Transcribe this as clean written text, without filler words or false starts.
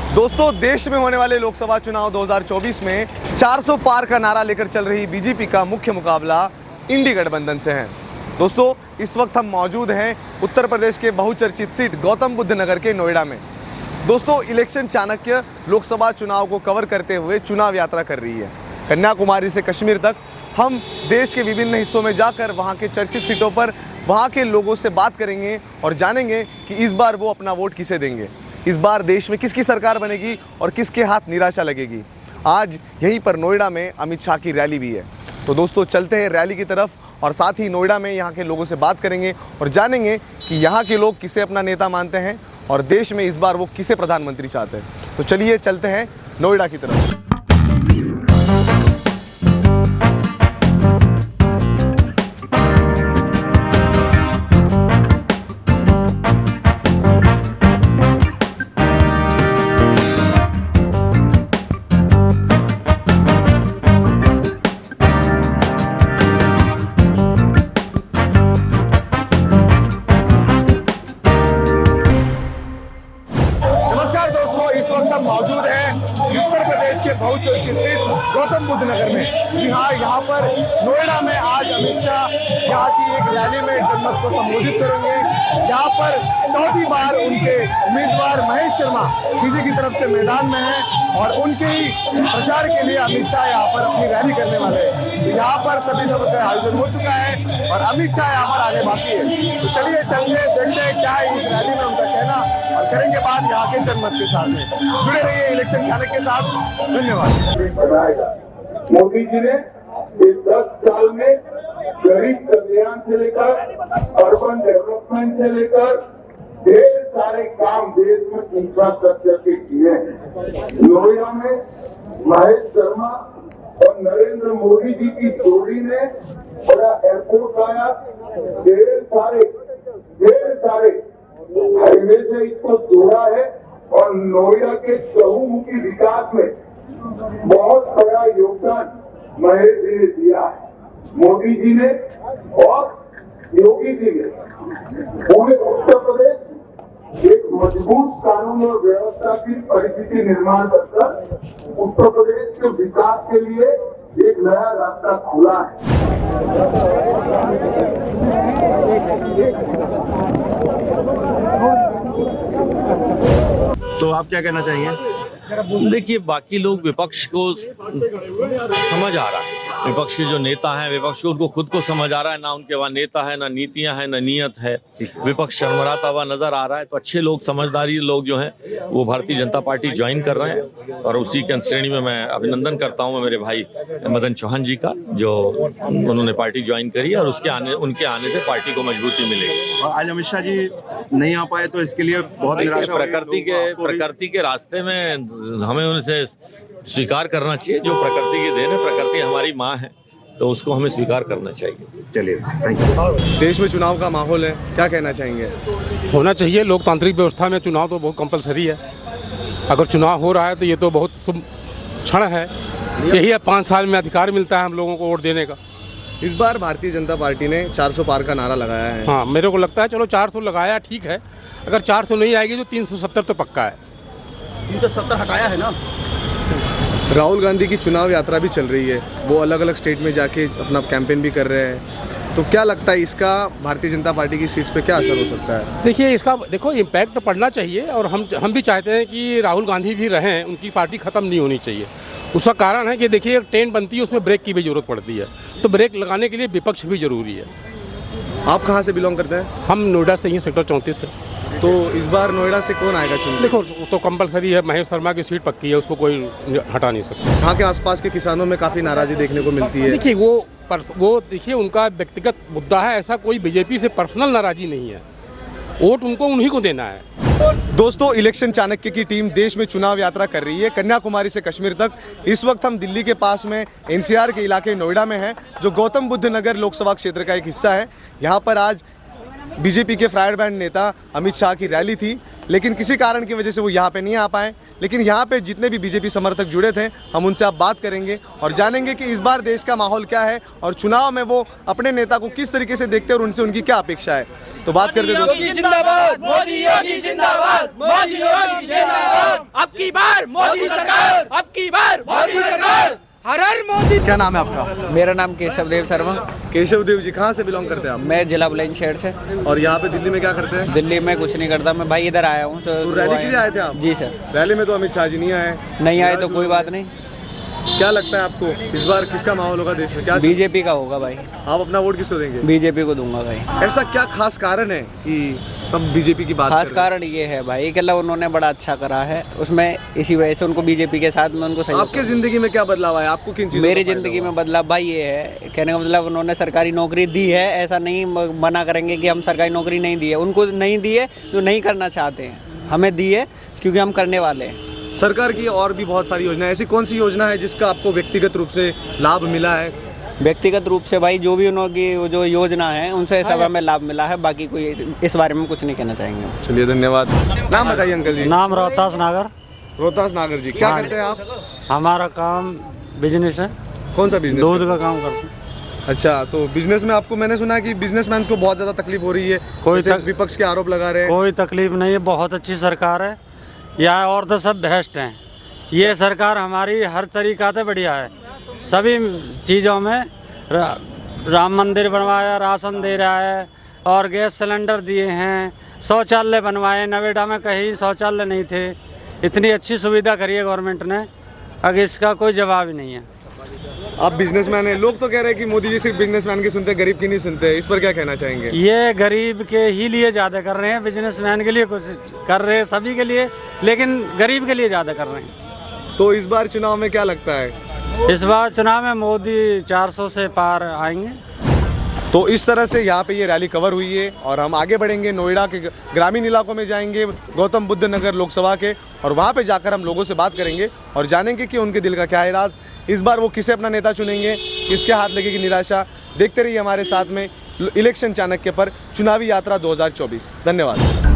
दोस्तों, देश में होने वाले लोकसभा चुनाव 2024 में 400 पार का नारा लेकर चल रही बीजेपी का मुख्य मुकाबला इंडी गठबंधन से है। दोस्तों, इस वक्त हम मौजूद हैं उत्तर प्रदेश के बहुचर्चित सीट गौतम बुद्ध नगर के नोएडा में। दोस्तों, इलेक्शन चाणक्य लोकसभा चुनाव को कवर करते हुए चुनाव यात्रा कर रही है। कन्याकुमारी से कश्मीर तक हम देश के विभिन्न हिस्सों में जाकर वहां के चर्चित सीटों पर वहां के लोगों से बात करेंगे और जानेंगे कि इस बार वो अपना वोट किसे देंगे, इस बार देश में किसकी सरकार बनेगी और किसके हाथ निराशा लगेगी। आज यहीं पर नोएडा में अमित शाह की रैली भी है। तो दोस्तों, चलते हैं रैली की तरफ और साथ ही नोएडा में यहाँ के लोगों से बात करेंगे और जानेंगे कि यहाँ के लोग किसे अपना नेता मानते हैं और देश में इस बार वो किसे प्रधानमंत्री चाहते हैं। तो चलिए चलते हैं नोएडा की तरफ। मौजूद है उत्तर प्रदेश के बहुचर्चित सीट गौतम बुद्ध नगर में। जी हाँ, यहाँ पर नोएडा में आज अमित शाह यहाँ की एक रैली में जनमत को संबोधित करेंगे। यहाँ पर चौथी बार उनके उम्मीदवार महेश शर्मा बीजेपी की तरफ से मैदान में हैं और उनके ही प्रचार के लिए अमित शाह यहाँ पर अपनी रैली करने वाले हैं। तो यहाँ पर सभी जगह का आयोजन हो चुका है और अमित शाह यहाँ पर आने बाकी है। तो चलिए चलते देखते हैं क्या है इस रैली में उनका कहना और करेंगे बात यहाँ के जनमत के साथ में। जुड़े रहिए इलेक्शन चाणक्य के साथ। धन्यवाद। मोदी जी ने इस 10 साल में गरीब कल्याण से लेकर अर्बन डेवलपमेंट से लेकर ढेर सारे काम देश में इंफ्रास्ट्रक्चर के किए हैं। नोएडा में महेश शर्मा और नरेंद्र मोदी जी की जोड़ी ने बड़ा एयरपोर्ट आया, ढेर सारे हाईवे से इसको जोड़ा है और नोएडा के चहुमुखी विकास में बहुत बड़ा योगदान महेश जी ने दिया है। मोदी जी ने और योगी जी ने पूरे उत्तर प्रदेश एक मजबूत कानून और व्यवस्था की परिस्थिति निर्माण कर उत्तर प्रदेश के विकास के लिए एक नया रास्ता खुला है। तो आप क्या कहना चाहेंगे? देखिए, बाकी लोग विपक्ष को समझ आ रहा है, विपक्ष के जो नेता हैं विपक्ष को उनको खुद को समझ आ रहा है, ना उनके वहाँ नेता है, ना नीतियां हैं, ना नीयत है। विपक्ष शर्मराता हुआ नजर आ रहा है। तो अच्छे लोग, समझदारी लोग जो हैं वो भारतीय जनता पार्टी ज्वाइन कर रहे हैं और उसी के श्रेणी में मैं अभिनंदन करता हूँ मेरे भाई मदन चौहान जी का, जो उन्होंने पार्टी ज्वाइन करी और उनके आने से पार्टी को मजबूती मिलेगी। आज अमित शाह जी नहीं आ पाए तो इसके लिए बहुत निराशा। प्रकृति के रास्ते में हमें उनसे स्वीकार करना चाहिए। जो प्रकृति की देन है, प्रकृति हमारी माँ है, तो उसको हमें स्वीकार करना चाहिए। चलिए, थैंक यू। देश में चुनाव का माहौल है, क्या कहना चाहेंगे? होना चाहिए। लोकतांत्रिक व्यवस्था में चुनाव तो बहुत कंपलसरी है। अगर चुनाव हो रहा है तो ये तो बहुत शुभ क्षण है। यही है 5 साल में अधिकार मिलता है हम लोगों को वोट देने का। इस बार भारतीय जनता पार्टी ने 400 पार का नारा लगाया है। हाँ, मेरे को लगता है चलो 400 लगाया, ठीक है। अगर 400 नहीं आएगी तो 370 तो पक्का है। 370 हटाया है ना। राहुल गांधी की चुनाव यात्रा भी चल रही है, वो अलग अलग स्टेट में जाके अपना कैंपेन भी कर रहे हैं। तो क्या लगता है इसका भारतीय जनता पार्टी की सीट्स पे क्या असर हो सकता है? देखिए, इसका देखो इम्पैक्ट पड़ना चाहिए और हम भी चाहते हैं कि राहुल गांधी भी रहें, उनकी पार्टी ख़त्म नहीं होनी चाहिए। उसका कारण है कि देखिए, एक ट्रेन बनती है उसमें ब्रेक की भी जरूरत पड़ती है, तो ब्रेक लगाने के लिए विपक्ष भी जरूरी है। आप कहाँ से बिलोंग करते हैं? हम नोएडा से ही, सेक्टर 34 से। तो इस बार नोएडा से कौन आएगा चुन? देखो, तो कंपलसरी है, महेश शर्मा की सीट पक्की है, उसको कोई हटा नहीं सकता। यहाँ के आसपास के किसानों में काफ़ी नाराज़गी देखने को मिलती है। देखिए, वो देखिए उनका व्यक्तिगत मुद्दा है, ऐसा कोई बीजेपी से पर्सनल नाराज़गी नहीं है। वोट उनको उन्हीं को देना है। दोस्तों, इलेक्शन चाणक्य की टीम देश में चुनाव यात्रा कर रही है, कन्याकुमारी से कश्मीर तक। इस वक्त हम दिल्ली के पास में एनसीआर के इलाके नोएडा में हैं, जो गौतम बुद्ध नगर लोकसभा क्षेत्र का एक हिस्सा है। यहाँ पर आज बीजेपी के फायरब्रांड नेता अमित शाह की रैली थी, लेकिन किसी कारण की वजह से वो यहाँ पे नहीं आ पाए। लेकिन यहाँ पे जितने भी बीजेपी समर्थक जुड़े थे, हम उनसे अब बात करेंगे और जानेंगे कि इस बार देश का माहौल क्या है और चुनाव में वो अपने नेता को किस तरीके से देखते हैं और उनसे उनकी क्या अपेक्षा है। तो बात करते मोदी योगी जिंदाबाद, मोदी योगी जिंदाबाद, मोदी योगी जिंदाबाद। अब की बार मोदी सरकार, अब की बार मोदी सरकार, हर हर मोदी। क्या नाम है आपका? मेरा नाम केशव देव शर्मा। केशव देव जी, कहाँ से बिलोंग करते हैं आप? मैं जिला बुलंदशहर से। और यहाँ पे दिल्ली में क्या करते हैं? दिल्ली में कुछ नहीं करता मैं भाई, इधर आया हूँ। तो रैली के लिए आए थे आप? जी सर। रैली में तो अमित शाह जी नहीं आए। नहीं आए तो कोई बात नहीं। क्या लगता है आपको इस बार किसका माहौल होगा देश में? क्या बीजेपी का होगा भाई। आप अपना वोट किसको देंगे? बीजेपी को दूंगा भाई। ऐसा क्या खास कारण है कि सब बीजेपी की बात खास कर रहे हैं? कारण ये है भाई कि उन्होंने बड़ा अच्छा करा है उसमें, इसी वजह से उनको बीजेपी के साथ में उनको सही। आपके जिंदगी में क्या बदलाव आया? आपको किन चीजों मेरी का फायदा जिंदगी हुआ? में बदलाव भाई ये है, कहने का मतलब उन्होंने सरकारी नौकरी दी है, ऐसा नहीं मना करेंगे कि हम सरकारी नौकरी नहीं दी है। उनको नहीं दी है जो नहीं करना चाहते हैं, हमें दी है क्योंकि हम करने वाले हैं। सरकार की और भी बहुत सारी योजना है, ऐसी कौन सी योजना है जिसका आपको व्यक्तिगत रूप से लाभ मिला है? व्यक्तिगत रूप से भाई जो भी उनकी जो योजना है उनसे सब हमें लाभ मिला है, बाकी कोई इस बारे में कुछ नहीं कहना चाहेंगे। चलिए धन्यवाद। नाम बताइए अंकल जी। नाम रोहतास नागर। रोहतास नागर जी, क्या करते हैं आप? हमारा काम बिजनेस है, कौन सा बिजनेस? दूध का काम करते हैं। अच्छा, तो बिजनेस में आपको, मैंने सुना है कि बिजनेसमैन को बहुत ज्यादा तकलीफ हो रही है, जैसे विपक्ष के आरोप लगा रहे हैं। कोई तकलीफ नहीं है, बहुत अच्छी सरकार है यहाँ, और तो सब बेस्ट हैं। ये सरकार हमारी हर तरीका से बढ़िया है, सभी चीज़ों में। राम मंदिर बनवाया, राशन दे रहा है, और गैस सिलेंडर दिए हैं, शौचालय बनवाए। नोएडा में कहीं शौचालय नहीं थे, इतनी अच्छी सुविधा करी है गवर्नमेंट ने, अगर इसका कोई जवाब ही नहीं है। आप बिजनेसमैन हैं, लोग तो कह रहे हैं कि मोदी जी सिर्फ बिजनेसमैन की सुनते हैं, गरीब की नहीं सुनते, इस पर क्या कहना चाहेंगे? ये गरीब के ही लिए ज़्यादा कर रहे हैं, बिजनेसमैन के लिए कुछ कर रहे हैं, सभी के लिए, लेकिन गरीब के लिए ज़्यादा कर रहे हैं। तो इस बार चुनाव में क्या लगता है? इस बार चुनाव में मोदी 400 से पार आएंगे। तो इस तरह से यहाँ पे ये रैली कवर हुई है और हम आगे बढ़ेंगे, नोएडा के ग्रामीण इलाकों में जाएंगे, गौतम बुद्ध नगर लोकसभा के, और वहाँ पे जाकर हम लोगों से बात करेंगे और जानेंगे कि उनके दिल का क्या है राज। इस बार वो किसे अपना नेता चुनेंगे, किसके हाथ लगेगी निराशा। देखते रहिए हमारे साथ में इलेक्शन चाणक्य पर चुनावी यात्रा 2024। धन्यवाद।